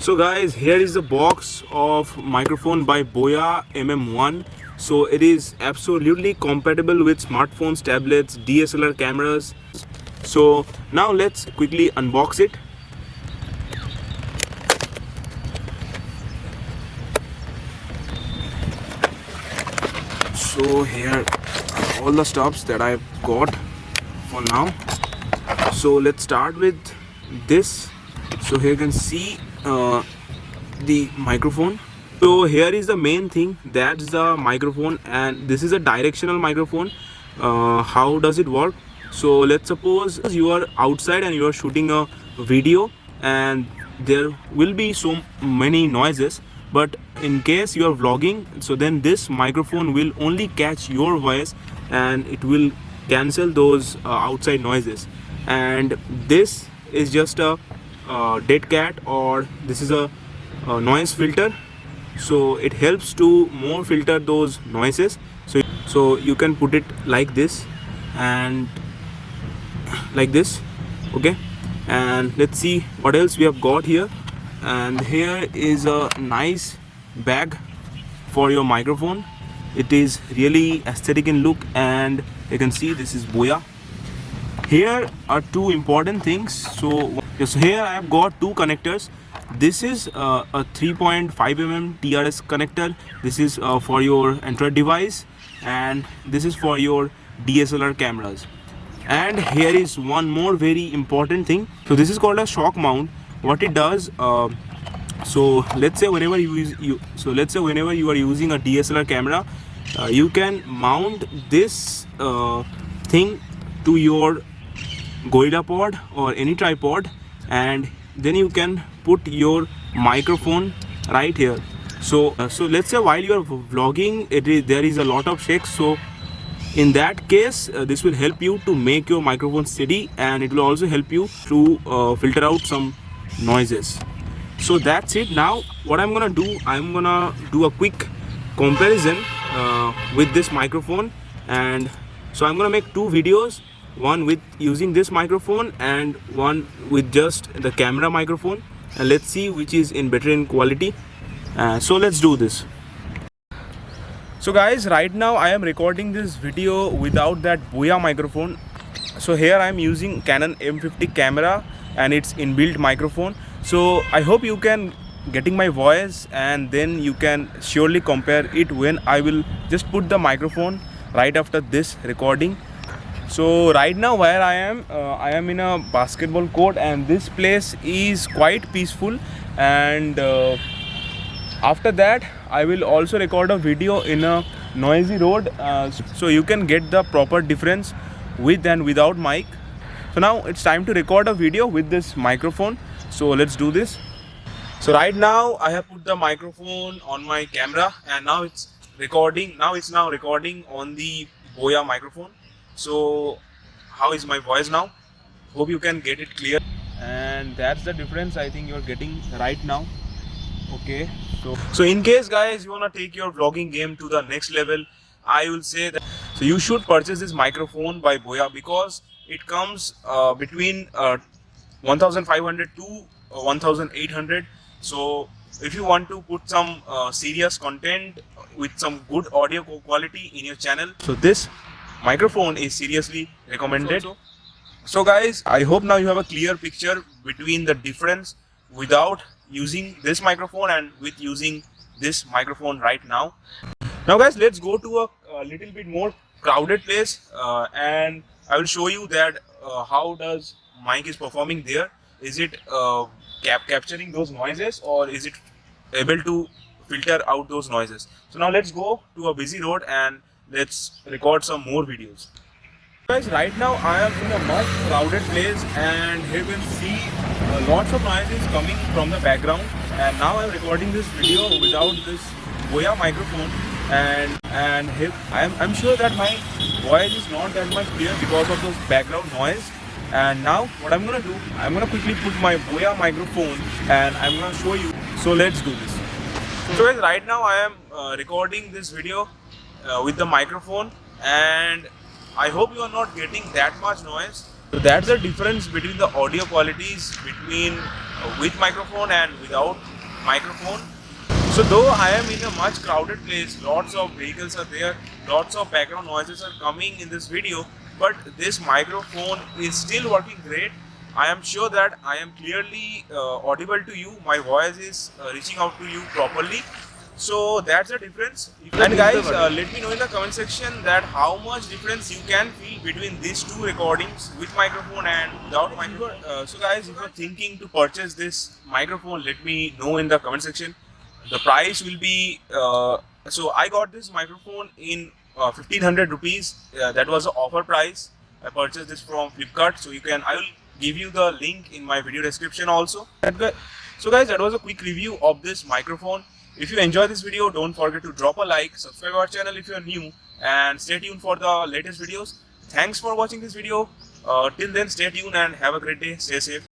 So guys, here is the box of microphone by Boya MM1. So it is absolutely compatible with smartphones, tablets, DSLR cameras. So now let's quickly unbox it. So here are all the stuffs that I've got for now. So let's start with this. So here you can see the microphone. So here is the main thing, that's the microphone, and this is a directional microphone. How does it work? So let's suppose you are outside and you are shooting a video and there will be so many noises, but in case you are vlogging, so then this microphone will only catch your voice and it will cancel those outside noises. And this is just a dead cat, or this is a noise filter. So it helps to more filter those noises. So you can put it like this and like this, okay. And let's see what else we have got here. And here is a nice bag for your microphone. It is really aesthetic in look, and you can see this is Boya. Here are two important things. So here I have got two connectors. This is a 3.5 mm TRS connector. This is for your Android device, and this is for your DSLR cameras. And here is one more very important thing. So this is called a shock mount. What it does, so let's say whenever whenever you are using a DSLR camera, you can mount this thing to your Gorilla Pod or any tripod, and then you can put your microphone right here. So let's say while you are vlogging, there is a lot of shakes. So in that case, this will help you to make your microphone steady, and it will also help you to filter out some noises. So that's it. Now what I'm gonna do, I'm gonna do a quick comparison with this microphone. And so I'm gonna make two videos, one with using this microphone and one with just the camera microphone, and let's see which is in better in quality. So let's do this. So guys, right now I am recording this video without that Boya microphone. So here I am using Canon M50 camera and its inbuilt microphone. So I hope you can getting my voice, and then you can surely compare it when I will just put the microphone right after this recording. So right now where I am in a basketball court, and this place is quite peaceful. And after that I will also record a video in a noisy road, so you can get the proper difference with and without mic. So now it's time to record a video with this microphone. So let's do this. So right now I have put the microphone on my camera, and now it's recording. Now recording on the Boya microphone. So how is my voice now? Hope you can get it clear. And that's the difference I think you're getting right now. Okay, so in case guys you wanna take your vlogging game to the next level, I will say that so you should purchase this microphone by Boya, because it comes between 1500 to 1800. So if you want to put some serious content with some good audio quality in your channel, so this microphone is seriously recommended. So guys, I hope now you have a clear picture between the difference without using this microphone and with using this microphone right now. Now guys, let's go to a little bit more crowded place, and I will show you that how does mic is performing there. Is it capturing those noises, or is it able to filter out those noises? So now let's go to a busy road and let's record some more videos. Guys, right now I am in a much crowded place, and here you can see lots of noises coming from the background. And now I'm recording this video without this Boya microphone, and here I'm sure that my voice is not that much clear because of those background noise. And now what I'm gonna do, I'm gonna quickly put my Boya microphone and I'm gonna show you. So let's do this. So guys, right now I am recording this video with the microphone, and I hope you are not getting that much noise. So that's the difference between the audio qualities between with microphone and without microphone. So though I am in a much crowded place, lots of vehicles are there, lots of background noises are coming in this video, but this microphone is still working great. I am sure that I am clearly audible to you. My voice is reaching out to you properly. So that's the difference. And guys, let me know in the comment section that how much difference you can feel between these two recordings with microphone and without microphone. So guys, if you're thinking to purchase this microphone, let me know in the comment section. The price will be so I got this microphone in 1500 rupees. That was the offer price. I purchased this from Flipkart, so you can, I will give you the link in my video description also. So guys, that was a quick review of this microphone. If you enjoyed this video, don't forget to drop a like, subscribe our channel if you are new, and stay tuned for the latest videos. Thanks for watching this video. Till then, stay tuned and have a great day. Stay safe.